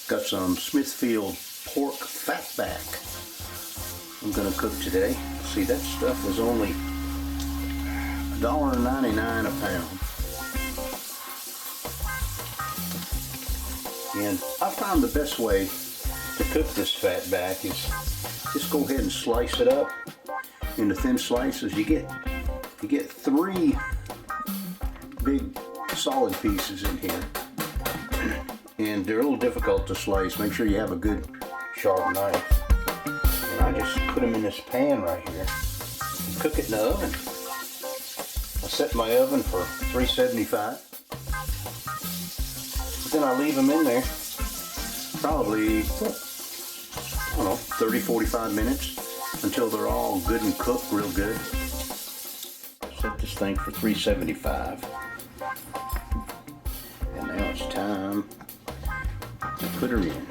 Got some Smithfield pork fatback I'm gonna cook today. See, that stuff is only $1.99 a pound. And I found the best way to cook this fatback is just go ahead and slice it up into thin slices. You get 3 big solid pieces in here, and they're a little difficult to slice. Make sure you have a good sharp knife. And I just put them in this pan right here and cook it in the oven. I set my oven for 375. Then I leave them in there probably, I don't know, 30-45 minutes until they're all good and cooked real good. Set this thing for 375. And now it's time to put her in.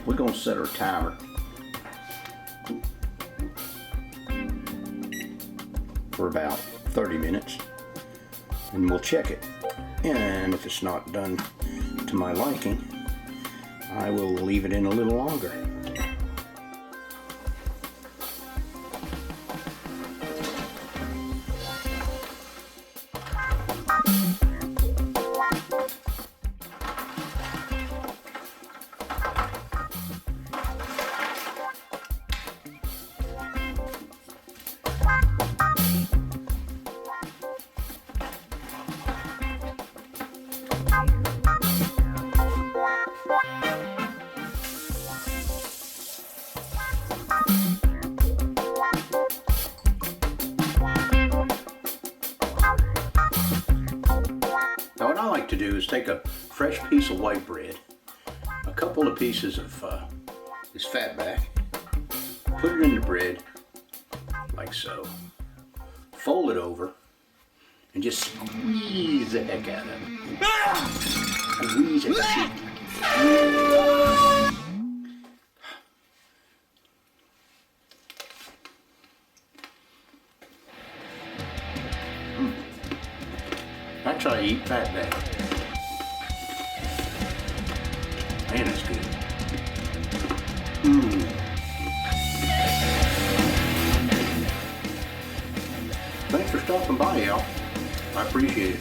We're going to set our timer for about 30 minutes, and we'll check it. And if it's not done to my liking, I will leave it in a little longer. Now what I like to do is take a fresh piece of white bread, a couple of pieces of this fatback, put it in the bread like so, fold it over, and just squeeze the heck out of it. Squeeze it. That's how I eat fatback. Man, it's good. Thanks for stopping by, y'all. I appreciate it.